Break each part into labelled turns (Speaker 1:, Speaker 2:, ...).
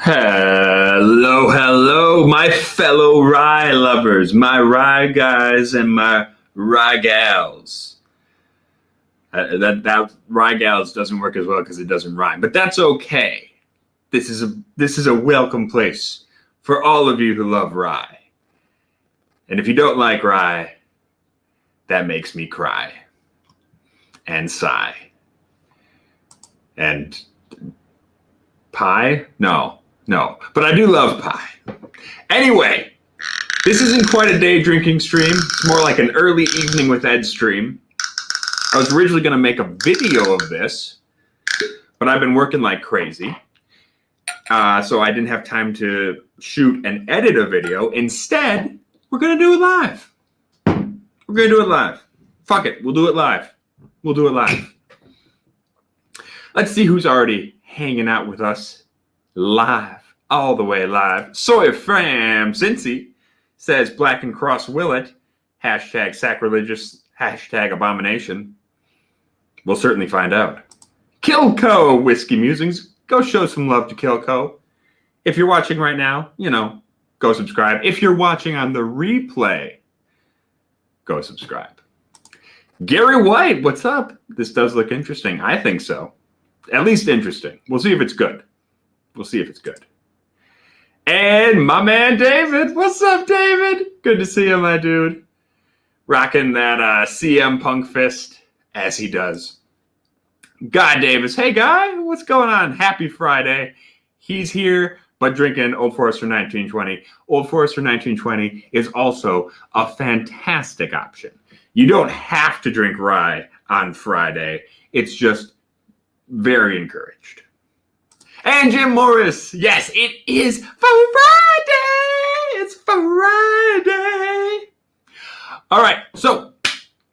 Speaker 1: Hello, hello, my fellow rye lovers, my rye guys and my rye gals. That rye gals doesn't work as well because it doesn't rhyme, but that's okay. This is a welcome place for all of you who love rye. And if you don't like rye, that makes me cry and sigh. And pie? No, but I do love pie. Anyway, this isn't quite a day drinking stream. It's more like an early evening with Ed stream. I was originally going to make a video of this, but I've been working like crazy. So I didn't have time to shoot and edit a video. Instead, we're going to do it live. We're going to do it live. Fuck it. We'll do it live. We'll do it live. Let's see who's already hanging out with us live, all the way live. Sawyer from Cincy says Blackened cross Willett, hashtag sacrilegious, hashtag abomination. We'll certainly find out. Kilco Whiskey Musings, go show some love to Kilco. If you're watching right now, go subscribe. If you're watching on the replay, go subscribe. Gary White, what's up? This does look interesting. I think so. At least interesting. We'll see if it's good. We'll see if it's good. And my man David. What's up, David? Good to see you, my dude. Rocking that CM Punk fist as he does. Guy Davis. Hey, Guy. What's going on? Happy Friday. He's here, but drinking Old Forester 1920. Old Forester 1920 is also a fantastic option. You don't have to drink rye on Friday. It's just very encouraged. And Jim Morris, yes, it is Friday. It's Friday. All right, so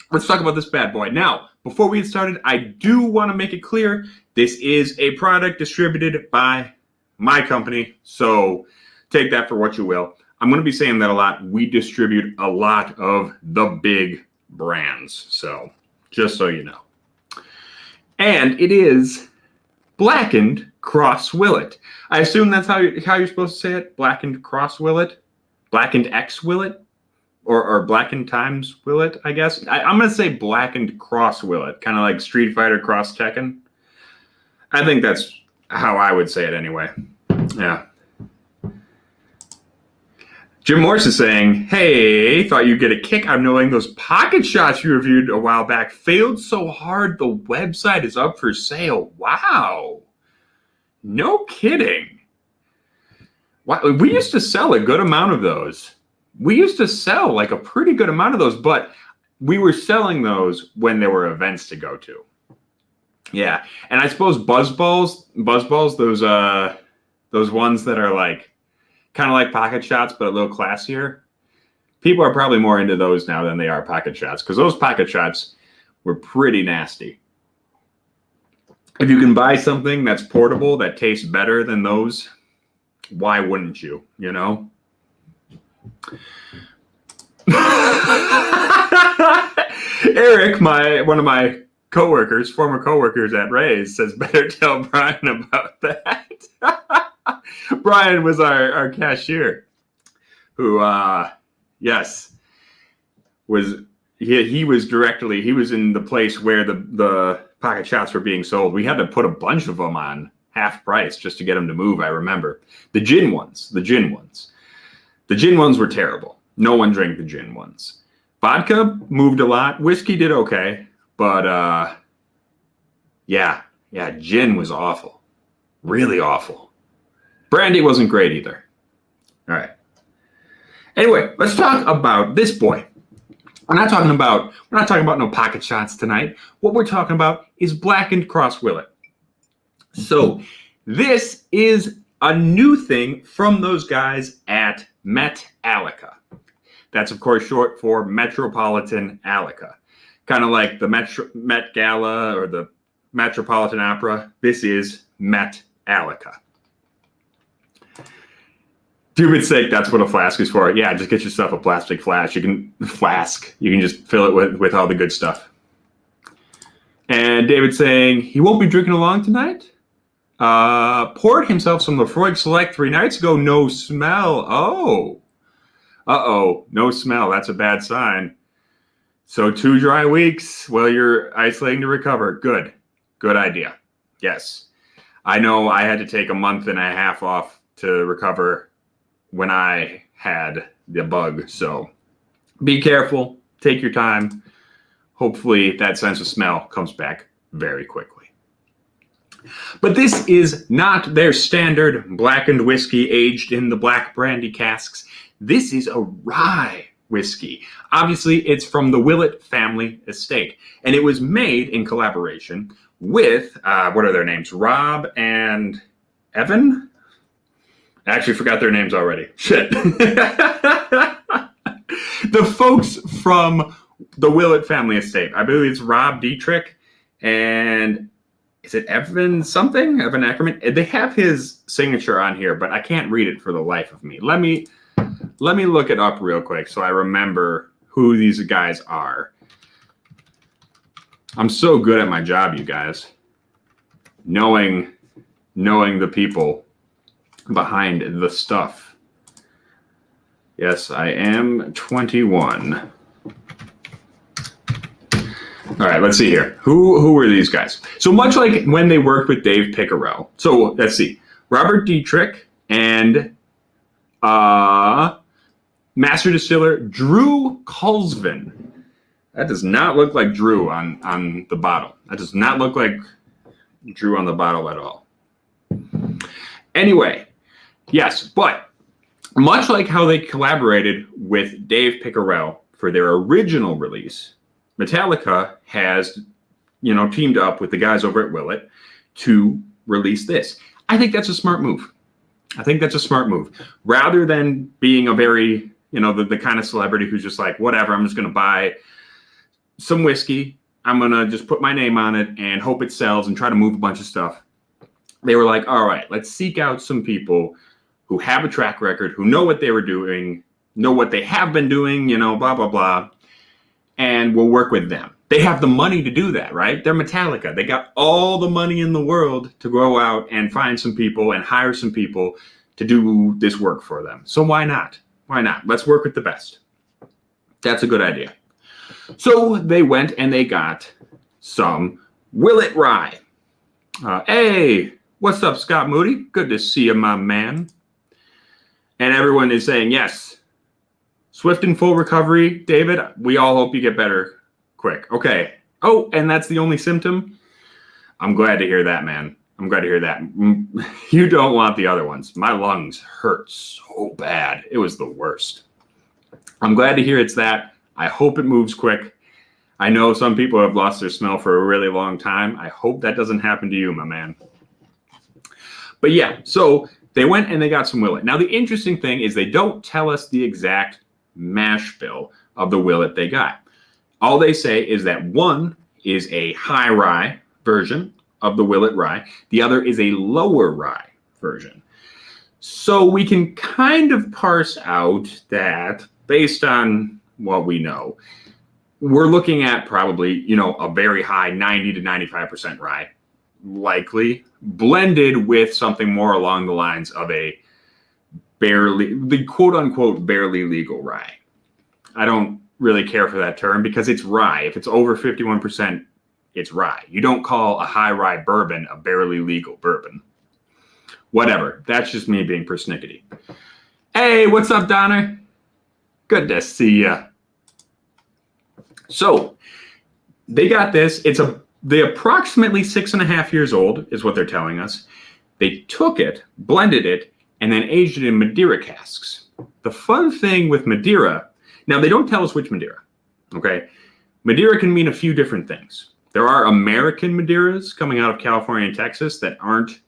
Speaker 1: let's talk about this bad boy. Now, before we get started, I do want to make it clear this is a product distributed by my company, so take that for what you will. I'm going to be saying that a lot. We distribute a lot of the big brands, so just so you know. And it is Blackened cross Willett. I assume that's how you're supposed to say it. Blackened cross Willett, Blackened X Willett, or Blackened times Willett. I guess I'm gonna say Blackened cross Willett, kind of like Street Fighter cross Tekken. I think that's how I would say it anyway. Yeah. Jim Morse is saying, hey, thought you'd get a kick out of knowing those pocket shots you reviewed a while back failed so hard the website is up for sale. Wow. No kidding. We used to sell a good amount of those. We used to sell like a pretty good amount of those, but we were selling those when there were events to go to. Yeah. And I suppose buzzballs, those ones that are like, kind of like pocket shots, but a little classier. People are probably more into those now than they are pocket shots, because those pocket shots were pretty nasty. If you can buy something that's portable that tastes better than those, why wouldn't you? Eric, one of my former coworkers at Ray's, says better tell Brian about that. Brian was our cashier who, yes, he was in the place where the pocket shots were being sold. We had to put a bunch of them on half price just to get them to move. I remember the gin ones were terrible. No one drank the gin ones. Vodka moved a lot. Whiskey did okay, but yeah, gin was awful, really awful. Brandy wasn't great either. All right. Anyway, let's talk about this boy. We're not talking about no pocket shots tonight. What we're talking about is Blackened cross Willett. So this is a new thing from those guys at Metallica. That's of course short for Metropolitan Alica. Kind of like the Met Gala or the Metropolitan Opera. This is Metallica. Stupid's sake, that's what a flask is for. Yeah, just get yourself a plastic flask. You can just fill it with all the good stuff. And David's saying he won't be drinking along tonight. poured himself some Lefroy Select 3 nights ago. No smell. Oh. Uh-oh. No smell. That's a bad sign. So 2 dry weeks while you're isolating to recover. Good. Good idea. Yes. I know I had to take a month and a half off to recover when I had the bug. So be careful. Take your time. Hopefully that sense of smell comes back very quickly. But this is not their standard blackened whiskey aged in the black brandy casks. This is a rye whiskey. Obviously, it's from the Willett family estate, and it was made in collaboration with, what are their names? Rob and Evan? I actually forgot their names already. Shit. The folks from the Willett family estate. I believe it's Rob Dietrich and is it Evan something? Evan Ackerman? They have his signature on here, but I can't read it for the life of me. Let me look it up real quick so I remember who these guys are. I'm so good at my job, you guys. Knowing the people behind the stuff. Yes, I am 21. All right, let's see here. Who were these guys? So much like when they worked with Dave Pickerell. So let's see. Robert Dietrich and master distiller Drew Kulsvin. That does not look like Drew on the bottle. That does not look like Drew on the bottle at all. Anyway, yes, but much like how they collaborated with Dave Pickerell for their original release, Metallica has, teamed up with the guys over at Willett to release this. I think that's a smart move. Rather than being a very, the kind of celebrity who's just like, whatever, I'm just going to buy some whiskey. I'm going to just put my name on it and hope it sells and try to move a bunch of stuff. They were like, all right, let's seek out some people who have a track record, who know what they were doing, know what they have been doing, blah, blah, blah. And we'll work with them. They have the money to do that, right? They're Metallica. They got all the money in the world to go out and find some people and hire some people to do this work for them. So why not? Why not? Let's work with the best. That's a good idea. So they went and they got some Willett Rye. Hey, what's up, Scott Moody? Good to see you, my man. And everyone is saying, yes, swift and full recovery, David. We all hope you get better quick. Okay. Oh, and that's the only symptom? I'm glad to hear that, man. I'm glad to hear that. You don't want the other ones. My lungs hurt so bad. It was the worst. I'm glad to hear it's that. I hope it moves quick. I know some people have lost their smell for a really long time. I hope that doesn't happen to you, my man. But yeah, so they went and they got some Willett. Now, the interesting thing is they don't tell us the exact mash bill of the Willett they got. All they say is that one is a high rye version of the Willett rye. The other is a lower rye version. So we can kind of parse out that based on what we know, we're looking at probably, a very high 90 to 95% rye, likely blended with something more along the lines of the quote unquote barely legal rye. I don't really care for that term because it's rye. If it's over 51%, it's rye. You don't call a high rye bourbon a barely legal bourbon. Whatever. That's just me being persnickety. Hey, what's up, Donner? Good to see ya. So they got this. They're approximately 6.5 years old is what they're telling us. They took it, blended it, and then aged it in Madeira casks. The fun thing with Madeira, now they don't tell us which Madeira, okay? Madeira can mean a few different things. There are American Madeiras coming out of California and Texas that aren't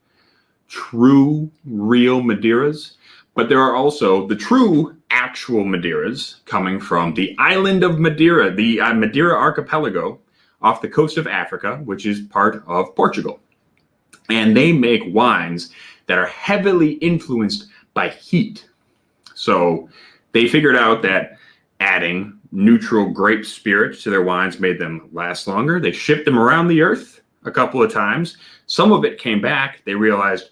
Speaker 1: true, real Madeiras, but there are also the true actual Madeiras coming from the island of Madeira, the Madeira archipelago off the coast of Africa, which is part of Portugal. And they make wines that are heavily influenced by heat. So they figured out that adding neutral grape spirits to their wines made them last longer. They shipped them around the earth a couple of times. Some of it came back. They realized,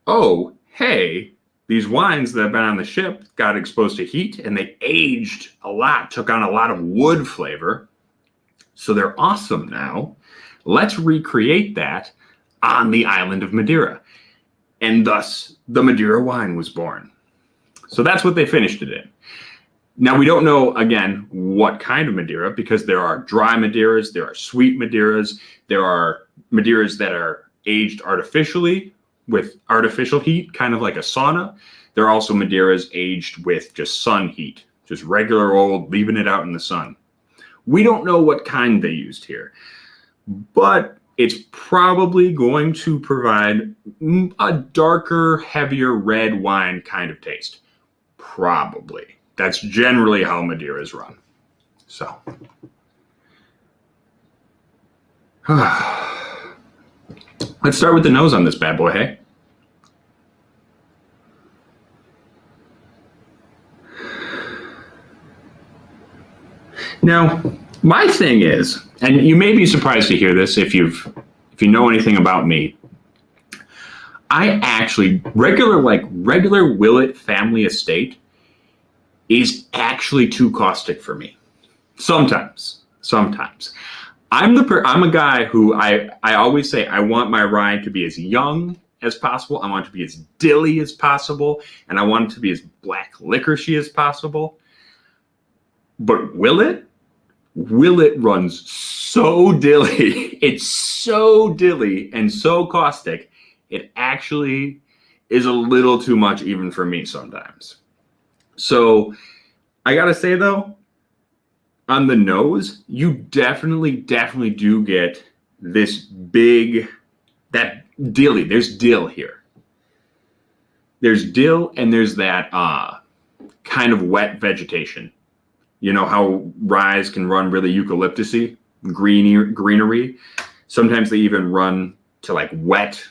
Speaker 1: oh, hey, these wines that have been on the ship got exposed to heat and they aged a lot, took on a lot of wood flavor. So they're awesome now. Let's recreate that on the island of Madeira. And thus, the Madeira wine was born. So that's what they finished it in. Now, we don't know, again, what kind of Madeira, because there are dry Madeiras, there are sweet Madeiras, there are Madeiras that are aged artificially with artificial heat, kind of like a sauna. There are also Madeiras aged with just sun heat, just regular old, leaving it out in the sun. We don't know what kind they used here, but it's probably going to provide a darker, heavier red wine kind of taste. Probably. That's generally how Madeira is run. So. Let's start with the nose on this bad boy, hey? Now, my thing is, and you may be surprised to hear this if you know anything about me, I actually regular Willett family estate is actually too caustic for me. Sometimes. I'm a guy who I always say I want my rye to be as young as possible. I want it to be as dilly as possible, and I want it to be as black licorice as possible. But Willett runs so dilly. It's so dilly and so caustic. It actually is a little too much even for me sometimes. So I gotta say though, on the nose, you definitely do get this big, that dilly. There's dill here. There's dill and there's that kind of wet vegetation. You know how ryes can run really eucalyptusy, greenery. Sometimes they even run to like wet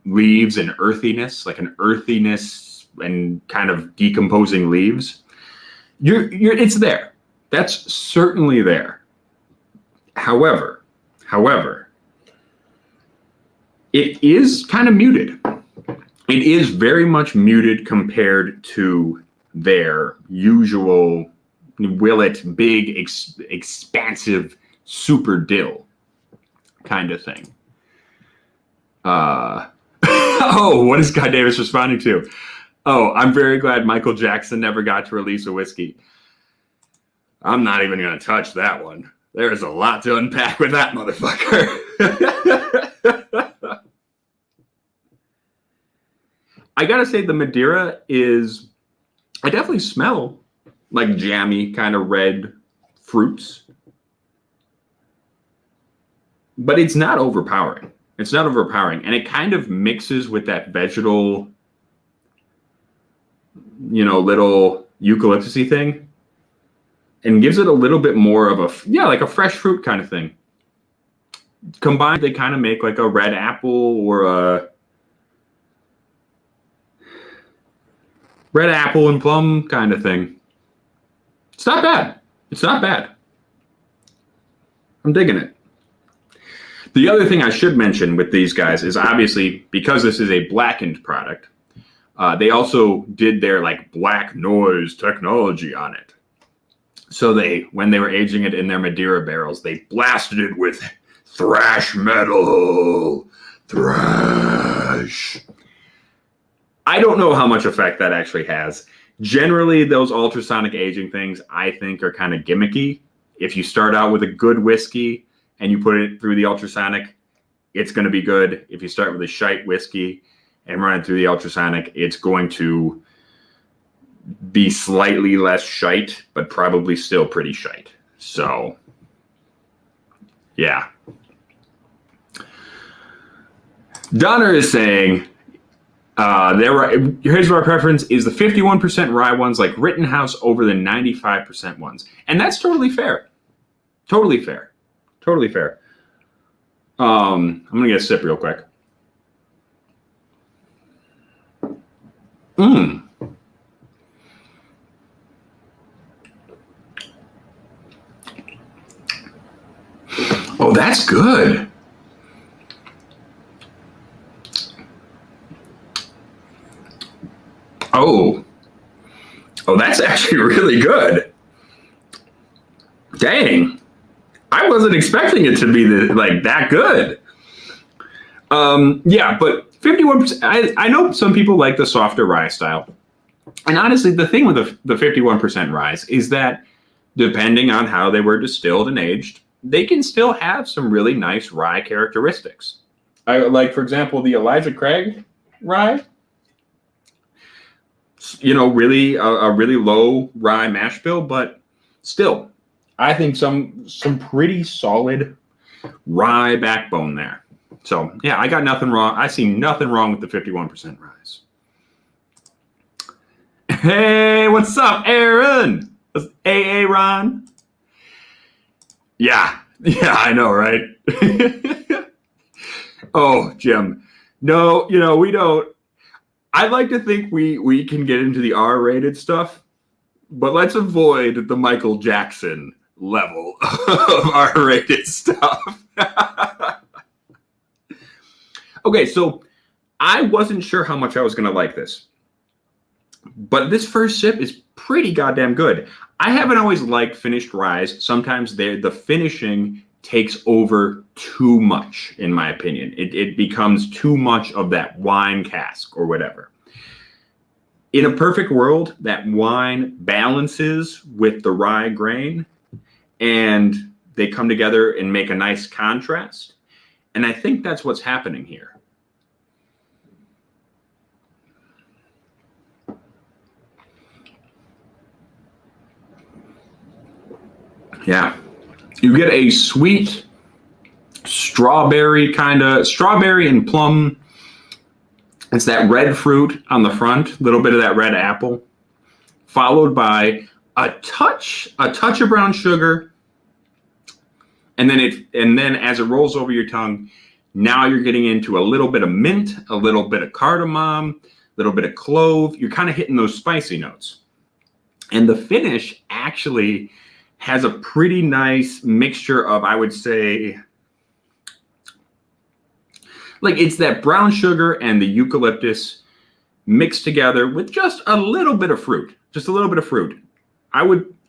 Speaker 1: leaves and earthiness, like an earthiness and kind of decomposing leaves. It's there. That's certainly there. However, it is kind of muted. It is very much muted compared to their usual Willett big, expansive, super dill kind of thing. Oh, what is Guy Davis responding to? Oh, I'm very glad Michael Jackson never got to release a whiskey. I'm not even going to touch that one. There's a lot to unpack with that motherfucker. I got to say the Madeira is, I definitely smell like jammy kind of red fruits. But it's not overpowering. And it kind of mixes with that vegetal, little eucalyptusy thing, and gives it a little bit more of like a fresh fruit kind of thing. Combined, they kind of make like a red apple or a red apple and plum kind of thing. It's not bad. I'm digging it. The other thing I should mention with these guys is obviously because this is a Blackened product, they also did their like black noise technology on it. So when they were aging it in their Madeira barrels, they blasted it with thrash metal. Thrash. I don't know how much effect that actually has. Generally, those ultrasonic aging things, I think, are kind of gimmicky. If you start out with a good whiskey and you put it through the ultrasonic, it's going to be good. If you start with a shite whiskey and run it through the ultrasonic, it's going to be slightly less shite, but probably still pretty shite. So, yeah. Donner is saying, here's our preference is the 51% rye ones like Rittenhouse over the 95% ones. And that's totally fair. Totally fair. I'm going to get a sip real quick. Oh, that's good. Oh, that's actually really good. Dang. I wasn't expecting it to be that good. Yeah, but 51%. I know some people like the softer rye style. And honestly, the thing with the 51% rye is that depending on how they were distilled and aged, they can still have some really nice rye characteristics. I like, for example, the Elijah Craig rye. Really a really low rye mash bill, but still, I think some pretty solid rye backbone there. So yeah, I got nothing wrong. I see nothing wrong with the 51% rye. Hey, what's up, Aaron? That's AA Ron. Yeah, I know, right? Oh, Jim. No, we don't. I'd like to think we can get into the R-rated stuff, but let's avoid the Michael Jackson level of R-rated stuff. Okay, so I wasn't sure how much I was going to like this, but this first sip is pretty goddamn good. I haven't always liked finished ryes. Sometimes the finishing takes over too much, in my opinion. It becomes too much of that wine cask or whatever. In a perfect world, that wine balances with the rye grain, and they come together and make a nice contrast. And I think that's what's happening here. Yeah, you get a sweet strawberry and plum. It's that red fruit on the front, a little bit of that red apple, followed by a touch of brown sugar, and then as it rolls over your tongue, now you're getting into a little bit of mint, a little bit of cardamom, a little bit of clove. You're kind of hitting those spicy notes, and the finish actually has a pretty nice mixture of, I would say, like it's that brown sugar and the eucalyptus mixed together with just a little bit of fruit.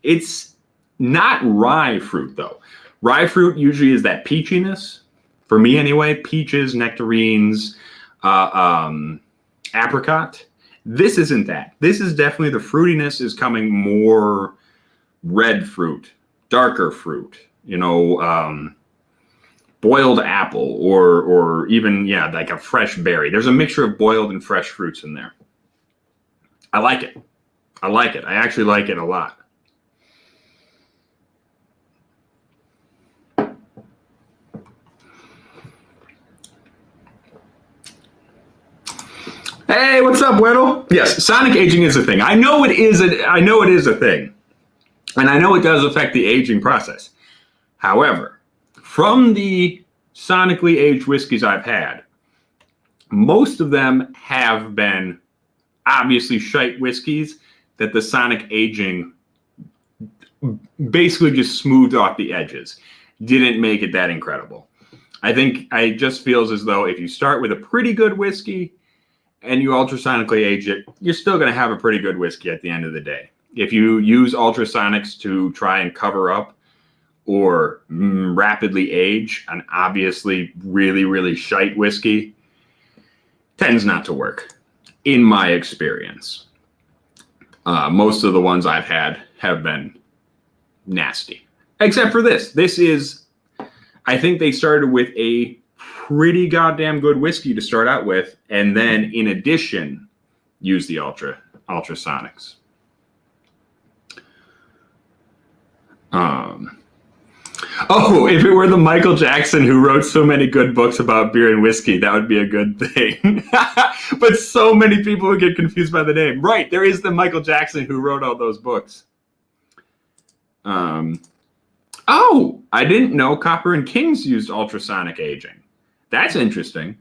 Speaker 1: It's not rye fruit though. Rye fruit usually is that peachiness, for me anyway, peaches, nectarines, apricot. This isn't that. This is definitely, the fruitiness is coming more red fruit, darker fruit, boiled apple, or even, like a fresh berry. There's a mixture of boiled and fresh fruits in there. I like it. I actually like it a lot. Hey, what's up, Weddle? Yes, sonic aging is a thing. I know it is a thing. And I know it does affect the aging process. However, from the sonically aged whiskeys I've had, most of them have been obviously shite whiskeys that the sonic aging basically just smoothed off the edges. Didn't make it that incredible. I just feels as though if you start with a pretty good whiskey and you ultrasonically age it, you're still going to have a pretty good whiskey at the end of the day. If you use ultrasonics to try and cover up or rapidly age an obviously really, really shite whiskey, tends not to work, in my experience. Most of the ones I've had have been nasty, except for this. This is, I think they started with a pretty goddamn good whiskey to start out with, and then in addition, use the ultrasonics. Oh, if it were the Michael Jackson who wrote so many good books about beer and whiskey, that would be a good thing. But so many people would get confused by the name. Right, there is the Michael Jackson who wrote all those books. Oh, I didn't know Copper and Kings used ultrasonic aging. That's interesting.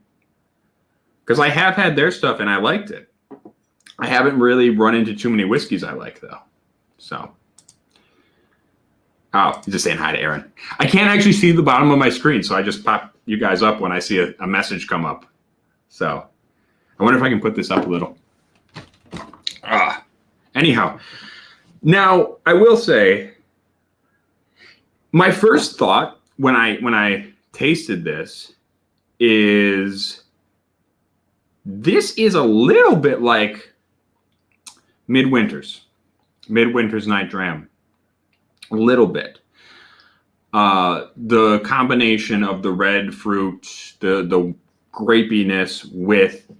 Speaker 1: Because I have had their stuff and I liked it. I haven't really run into too many whiskeys I like, though. So. Oh, you're just saying hi to Aaron. I can't actually see the bottom of my screen, so I just pop you guys up when I see a message come up. So I wonder if I can put this up a little. Anyhow, Now, I will say, my first thought when I tasted this is a little bit like Midwinter's Night Dram. A little bit. The combination of the red fruit, the grapiness with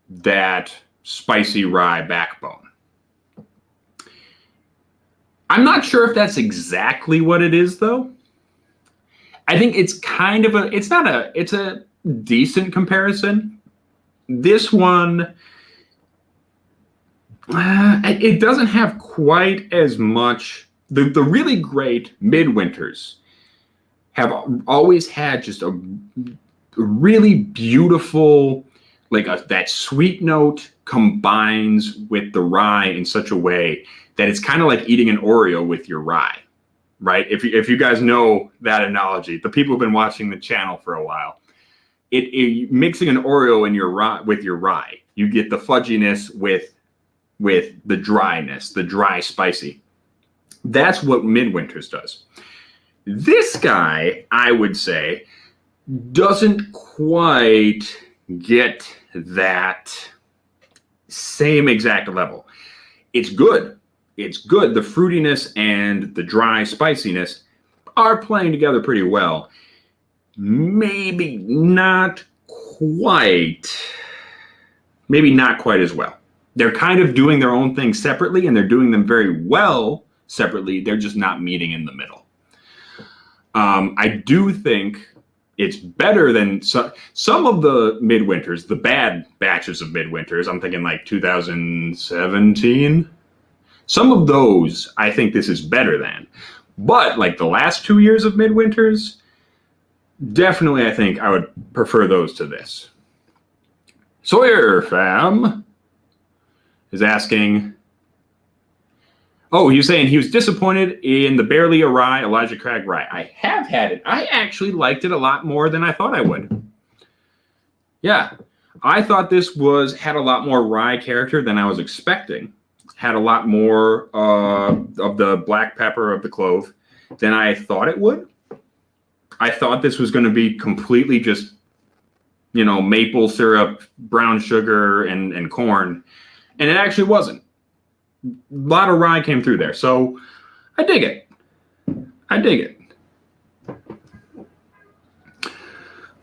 Speaker 1: that spicy rye backbone. I'm not sure if that's exactly what it is, though. I think it's kind of it's a decent comparison. This one, it doesn't have quite as much. The really great Midwinters have always had just a really beautiful, that sweet note combines with the rye in such a way that it's kind of like eating an Oreo with your rye, right? If you guys know that analogy, the people who've been watching the channel for a while, mixing an Oreo in your rye with your rye, you get the fudginess with the dryness, the dry spicy. That's what Midwinter's does. This guy, I would say, doesn't quite get that same exact level. It's good. It's good. The fruitiness and the dry spiciness are playing together pretty well. Maybe not quite as well. They're kind of doing their own thing separately, and they're doing them very well separately. They're just not meeting in the middle. I do think it's better than some of the Midwinters, the bad batches of Midwinters. I'm thinking like 2017. Some of those, I think this is better than. But like the last 2 years of Midwinters, definitely I think I would prefer those to this. Sawyer Fam is asking, he's saying he was disappointed in the Barely a Rye Elijah Craig Rye. I have had it. I actually liked it a lot more than I thought I would. Yeah, I thought this had a lot more rye character than I was expecting. Had a lot more of the black pepper, of the clove, than I thought it would. I thought this was going to be completely just, maple syrup, brown sugar, and corn. And it actually wasn't. A lot of rye came through there. So I dig it.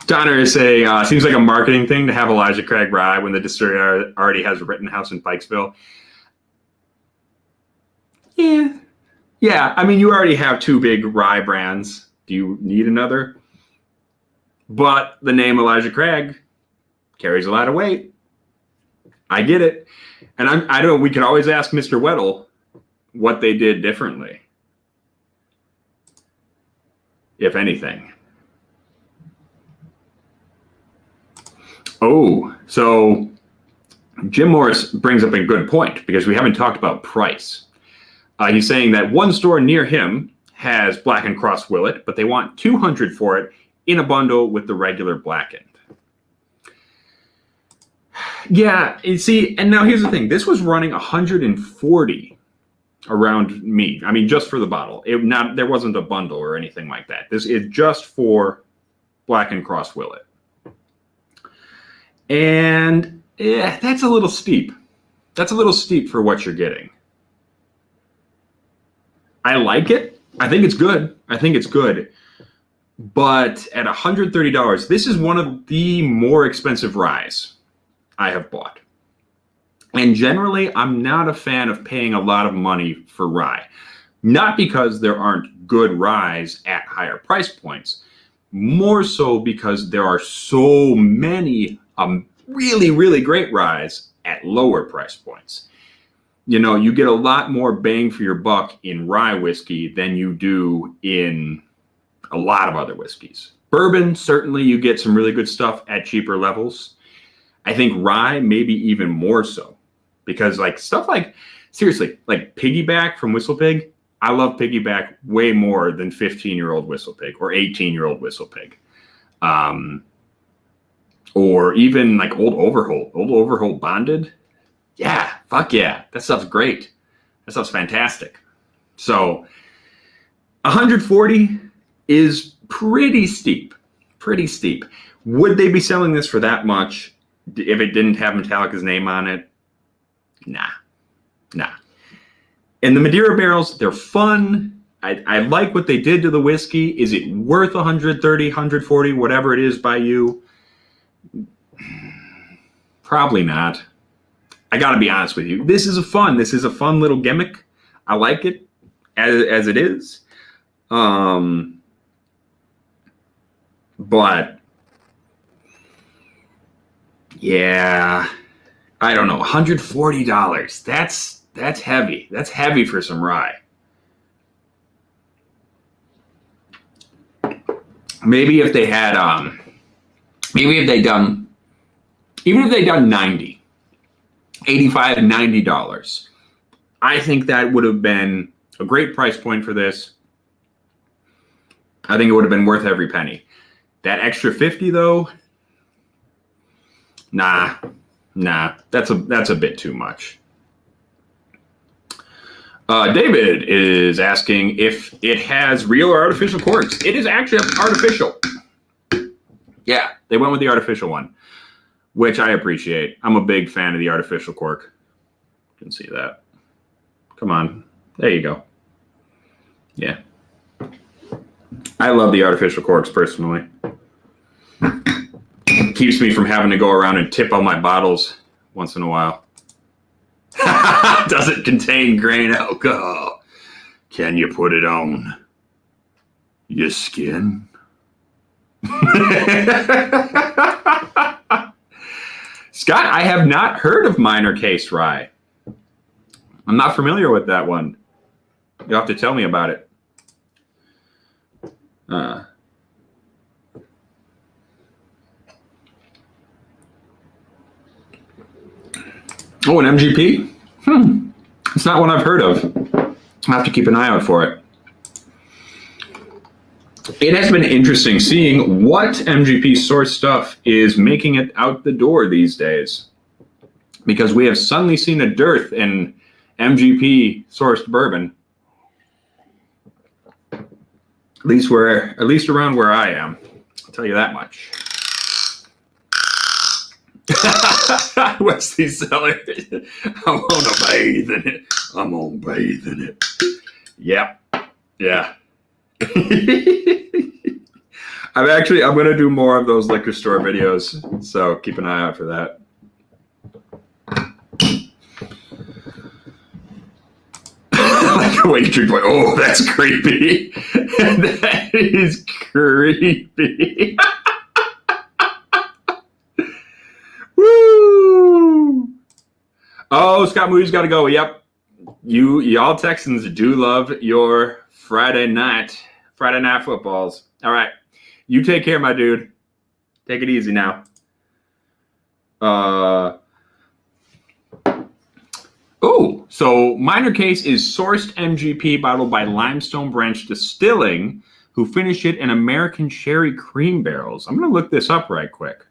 Speaker 1: Donner is saying, seems like a marketing thing to have Elijah Craig Rye when the distillery already has a Rittenhouse in Pikesville. Yeah. I mean, you already have two big rye brands. Do you need another? But the name Elijah Craig carries a lot of weight. I get it. And I don't know, we can always ask Mr. Weddle what they did differently, if anything. So Jim Morris brings up a good point, because we haven't talked about price. He's saying that one store near him has Blackened Cross Willett, but they want $200 for it in a bundle with the regular Blackened. Yeah, you see, and now here's the thing. This was running $140 around me. I mean, just for the bottle. There wasn't a bundle or anything like that. This is just for Blackened Cross Willett. And that's a little steep. That's a little steep for what you're getting. I like it. I think it's good. But at $130, this is one of the more expensive ryes I have bought. And generally, I'm not a fan of paying a lot of money for rye. Not because there aren't good ryes at higher price points, more so because there are so many really, really great ryes at lower price points. You get a lot more bang for your buck in rye whiskey than you do in a lot of other whiskeys. Bourbon, certainly you get some really good stuff at cheaper levels. I think rye, maybe even more so. Because seriously, like Piggyback from Whistle Pig, I love Piggyback way more than 15-year-old Whistle Pig or 18-year-old Whistle Pig. Or even like Old Overholt Bonded. Yeah, fuck yeah, that stuff's great. That stuff's fantastic. So 140 is pretty steep. Pretty steep. Would they be selling this for that much if it didn't have Metallica's name on it? Nah. And the Madeira barrels, they're fun. I like what they did to the whiskey. Is it worth 130, 140, whatever it is by you? Probably not. I got to be honest with you. This is a fun little gimmick. I like it as it is. But yeah, I don't know. $140. That's heavy. That's heavy for some rye. Maybe if they had even if they done 90, $85, $90, I think that would have been a great price point for this. I think it would have been worth every penny. That extra 50 though, nah, that's a bit too much. David is asking if it has real or artificial corks. It is actually artificial. Yeah, they went with the artificial one, which I appreciate. I'm a big fan of the artificial cork. You can see that. Come on. There you go. Yeah. I love the artificial corks personally. Keeps me from having to go around and tip all my bottles once in a while. Doesn't contain grain alcohol. Can you put it on your skin? Scott, I have not heard of minor case rye. I'm not familiar with that one. You'll have to tell me about it. Oh, an MGP? It's not one I've heard of. I'll have to keep an eye out for it. It has been interesting seeing what MGP source stuff is making it out the door these days, because we have suddenly seen a dearth in MGP sourced bourbon. At least around where I am. I'll tell you that much. Wesley Seller. I want to bathe in it. I'm going to bathe in it. Yep. Yeah. I'm going to do more of those liquor store videos, so keep an eye out for that. Like a waitress boy. Oh, that's creepy. That is creepy. Woo! Oh, Scott Moody's got to go. Yep. Y'all Texans do love your Friday night footballs. All right. You take care, my dude. Take it easy now. Oh, so minor case is sourced MGP bottled by Limestone Branch Distilling, who finish it in American Sherry Cream barrels. I'm going to look this up right quick.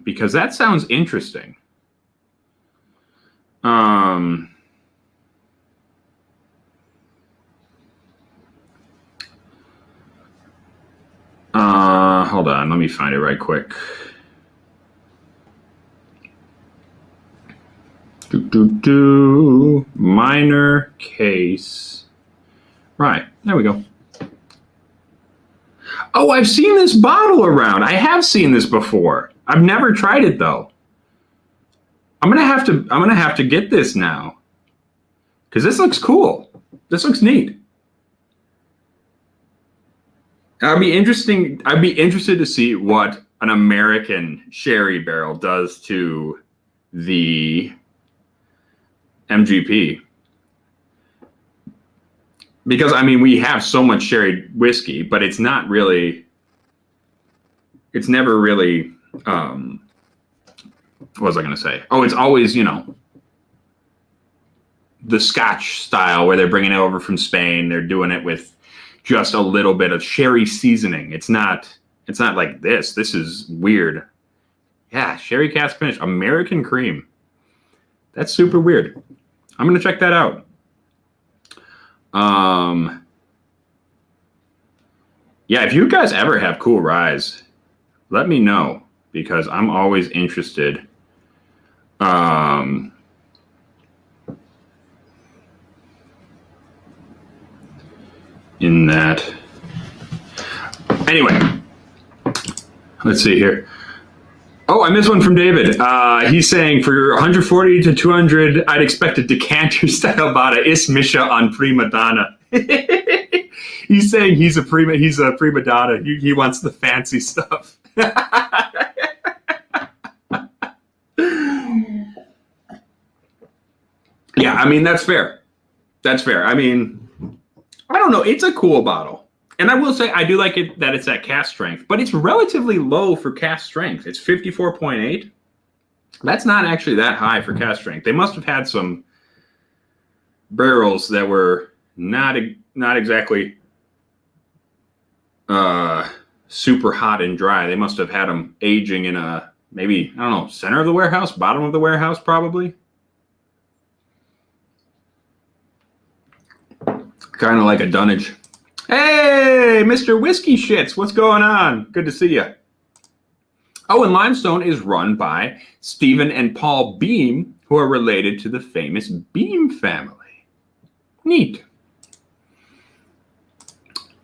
Speaker 1: Because that sounds interesting. Hold on, let me find it right quick. Minor case. Right, there we go. Oh, I've seen this bottle around. I have seen this before. I've never tried it though. I'm gonna have to get this now, because this looks cool. This looks neat. I'd be interested to see what an American sherry barrel does to the MGP. Because, I mean, we have so much sherry whiskey, but it's never really, what was I going to say? Oh, it's always, the Scotch style where they're bringing it over from Spain. They're doing it with just a little bit of sherry seasoning. It's not like this. This is weird. Yeah, sherry cask finish, American cream. That's super weird. I'm going to check that out. Yeah, if you guys ever have cool ryes, let me know because I'm always interested. In that. Anyway, let's see here. Oh, I missed one from David. He's saying for 140 to 200, I'd expect a decanter style bada is Misha on prima donna. He's saying he's a prima donna. He wants the fancy stuff. Yeah, I mean, that's fair. That's fair. I mean, I don't know. It's a cool bottle. And I will say I do like it that it's at cast strength, but it's relatively low for cast strength. It's 54.8. That's not actually that high for cast strength. They must have had some barrels that were not exactly super hot and dry. They must have had them aging in a maybe, I don't know, center of the warehouse, bottom of the warehouse probably. Kind of like a dunnage. Hey, Mr. Whiskey Shits, what's going on? Good to see you. Oh, and Limestone is run by Stephen and Paul Beam, who are related to the famous Beam family. Neat.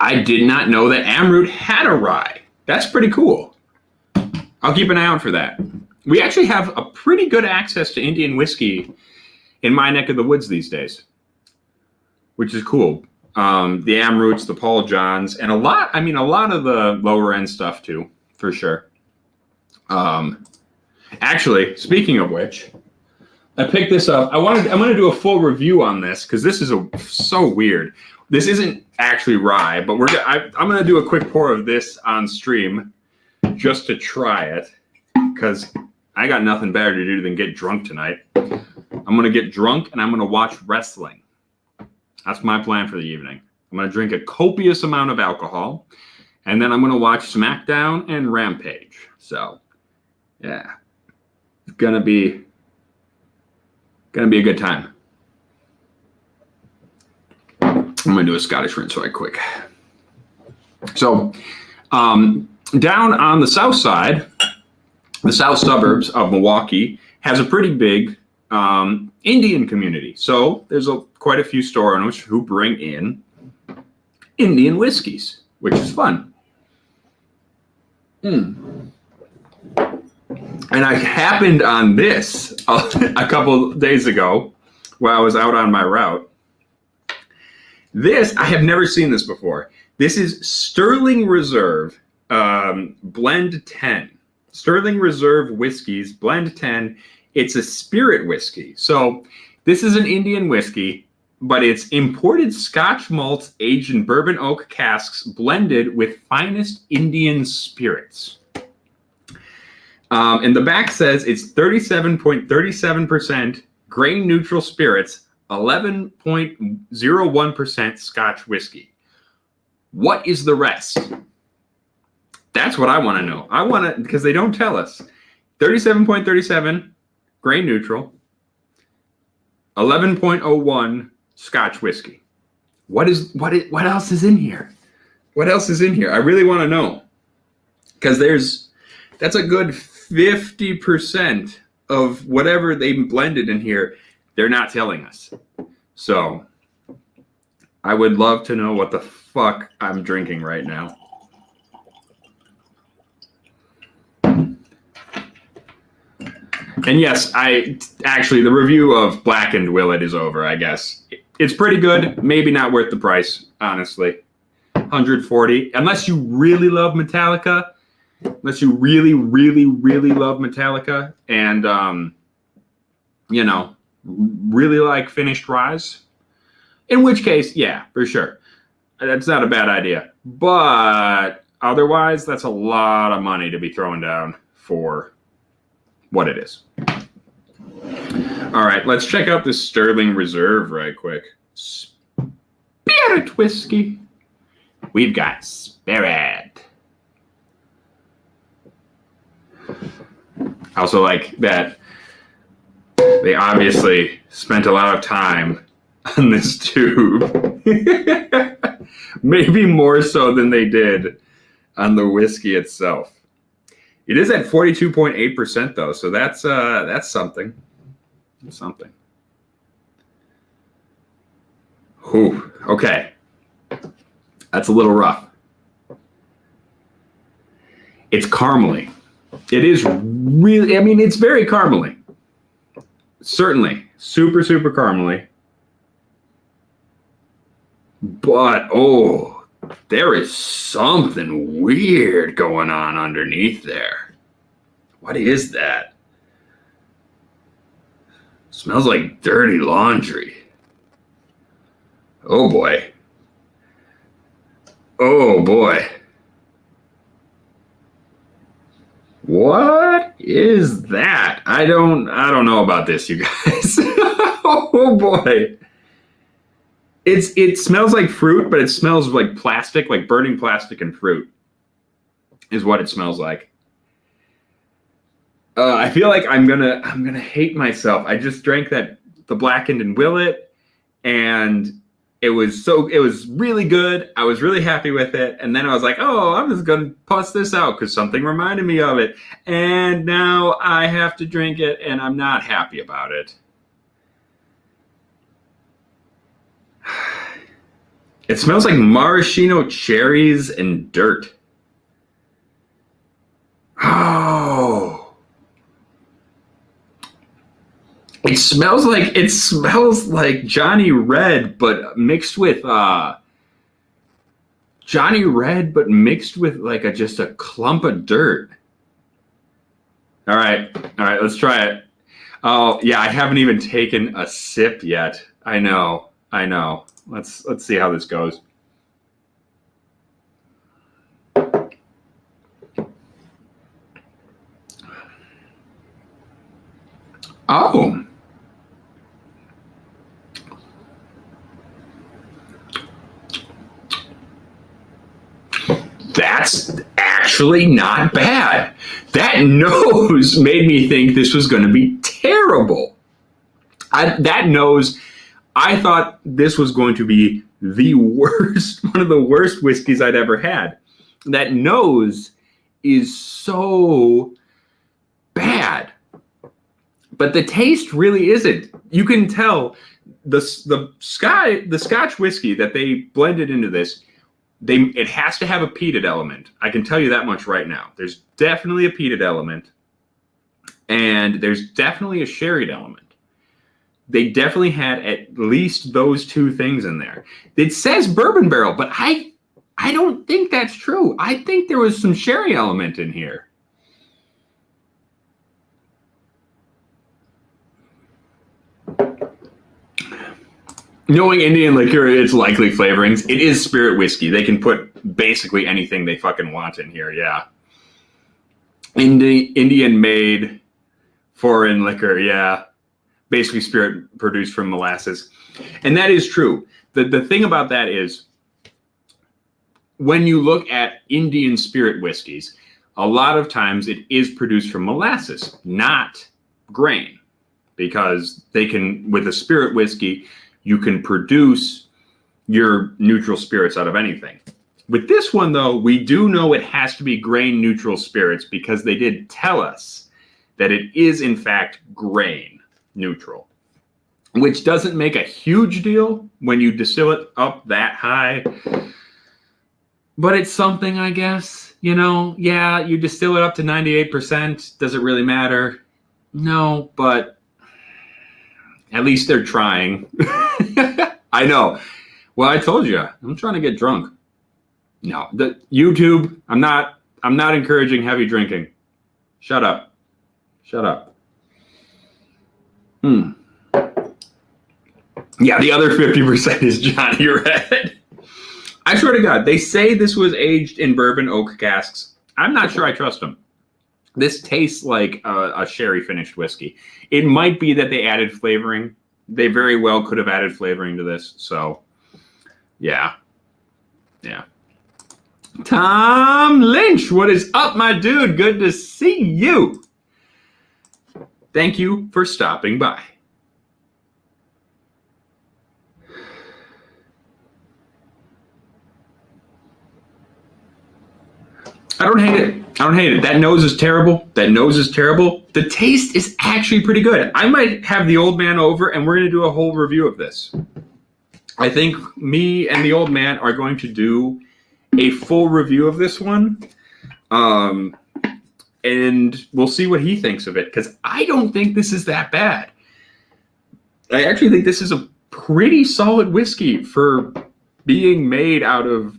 Speaker 1: I did not know that Amroot had a rye. That's pretty cool. I'll keep an eye out for that. We actually have a pretty good access to Indian whiskey in my neck of the woods these days, which is cool. The Amroots, the Paul Johns, and a lot of the lower end stuff too, for sure. Actually, speaking of which, I picked this up. I'm going to do a full review on this because this is so weird. This isn't actually rye, but I'm going to do a quick pour of this on stream just to try it because I got nothing better to do than get drunk tonight. I'm going to get drunk and I'm going to watch wrestling. That's my plan for the evening. I'm going to drink a copious amount of alcohol, and then I'm going to watch SmackDown and Rampage. So, yeah, it's going to be a good time. I'm going to do a Scottish rinse right quick. So, down on the south side, the south suburbs of Milwaukee has a pretty big Indian community. So there's quite a few store owners who bring in Indian whiskeys, which is fun. And I happened on this a couple days ago while I was out on my route. This, I have never seen this before. This is Sterling Reserve Blend 10. Sterling Reserve Whiskeys Blend 10. It's a spirit whiskey. So this is an Indian whiskey, but it's imported Scotch malts aged in bourbon oak casks blended with finest Indian spirits. And the back says it's 37.37% grain neutral spirits, 11.01% Scotch whiskey. What is the rest? That's what I want to know. Because they don't tell us. 37.37 grain neutral, 11.01 Scotch whiskey. What else is in here? What else is in here? I really want to know. Because that's a good 50% of whatever they blended in here, they're not telling us. So I would love to know what the fuck I'm drinking right now. And yes, the review of Blackened Willett is over, I guess. It's pretty good. Maybe not worth the price, honestly. 140. Unless you really love Metallica. Unless you really, really, really love Metallica. And, really like finished ryes. In which case, yeah, for sure. That's not a bad idea. But otherwise, that's a lot of money to be thrown down for what it is. All right, let's check out this Sterling Reserve right quick. Spirit whiskey. We've got spirit. I also like that They obviously spent a lot of time on this tube. Maybe more so than they did on the whiskey itself. It is at 42.8% though, so that's something. That's something. Whew. Okay. That's a little rough. It's caramely. It is really, I mean, it's very caramely. Certainly. Super, super caramely. But, oh, there is something weird going on underneath there. What is that? Smells like dirty laundry. Oh boy. Oh boy. What is that? I don't know about this, you guys. Oh boy. It smells like fruit, but it smells like plastic, like burning plastic and fruit is what it smells like. I feel like I'm gonna hate myself. I just drank the Blackened and Willett, and it was really good. I was really happy with it, and then I was like, oh, I'm just gonna bust this out because something reminded me of it, and now I have to drink it, and I'm not happy about it. It smells like maraschino cherries and dirt. Oh. It smells like Johnny Red, but mixed with like just a clump of dirt. All right, let's try it. Oh yeah, I haven't even taken a sip yet. I know. Let's see how this goes. Oh. That's actually not bad. That nose made me think this was going to be terrible. That nose, I thought this was going to be the worst, one of the worst whiskeys I'd ever had. That nose is so bad. But the taste really isn't. You can tell the Scotch whiskey that they blended into this, it has to have a peated element. I can tell you that much right now. There's definitely a peated element, and there's definitely a sherried element. They definitely had at least those two things in there. It says bourbon barrel, but I don't think that's true. I think there was some sherry element in here. Knowing Indian liquor, its likely flavorings, it is spirit whiskey. They can put basically anything they fucking want in here, yeah. Indian-made foreign liquor, yeah. Basically spirit produced from molasses. And that is true. The thing about that is, when you look at Indian spirit whiskeys, a lot of times it is produced from molasses, not grain. Because they can, with a spirit whiskey, you can produce your neutral spirits out of anything. With this one, though, we do know it has to be grain neutral spirits because they did tell us that it is, in fact, grain neutral, which doesn't make a huge deal when you distill it up that high. But it's something, I guess. You know, yeah, you distill it up to 98%. Does it really matter? No, but at least they're trying. I know. Well, I told you, I'm trying to get drunk. No, the YouTube, I'm not encouraging heavy drinking. Shut up. Yeah, the other 50% is Johnny Red. I swear to God, they say this was aged in bourbon oak casks. I'm not sure I trust them. This tastes like a sherry finished whiskey. It might be that they added flavoring. They very well could have added flavoring to this. So, yeah. Tom Lynch, what is up, my dude? Good to see you. Thank you for stopping by. I don't hate it. I don't hate it. That nose is terrible. That nose is terrible. The taste is actually pretty good. I might have the old man over and we're going to do a whole review of this. I think me and the old man are going to do a full review of this one. And we'll see what he thinks of it, because I don't think this is that bad. I actually think this is a pretty solid whiskey for being made out of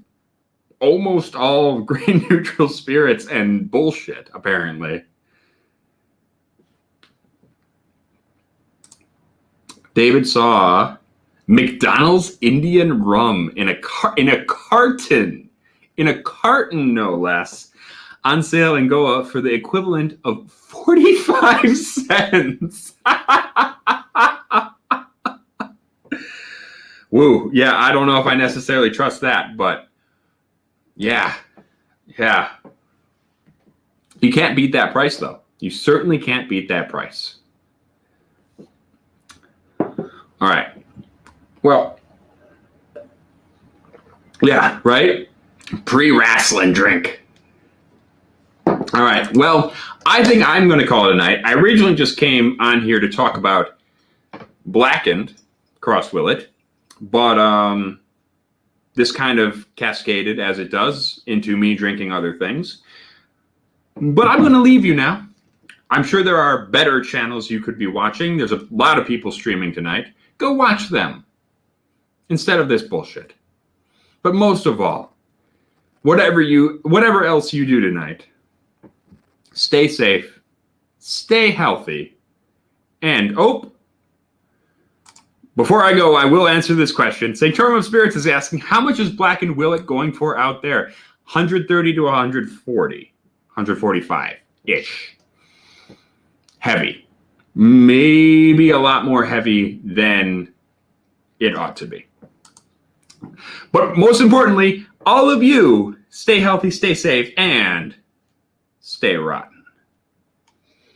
Speaker 1: almost all grain neutral spirits and bullshit, apparently. David saw McDonald's Indian rum in a carton, no less, on sale in Goa for the equivalent of 45 cents. Woo. Yeah, I don't know if I necessarily trust that, but yeah. You can't beat that price, though. You certainly can't beat that price. All right. Well, yeah, right? Pre-wrestling drink. All right. Well, I think I'm going to call it a night. I originally just came on here to talk about Blackened across Willett, but this kind of cascaded, as it does, into me drinking other things. But I'm going to leave you now. I'm sure there are better channels you could be watching. There's a lot of people streaming tonight. Go watch them instead of this bullshit. But most of all, whatever else you do tonight, stay safe, stay healthy, and before I go, I will answer this question. Sanctorum of Spirits is asking, how much is Blackened Willett going for out there? 130 to 140, 145-ish. Heavy. Maybe a lot more heavy than it ought to be. But most importantly, all of you, stay healthy, stay safe, and stay rotten.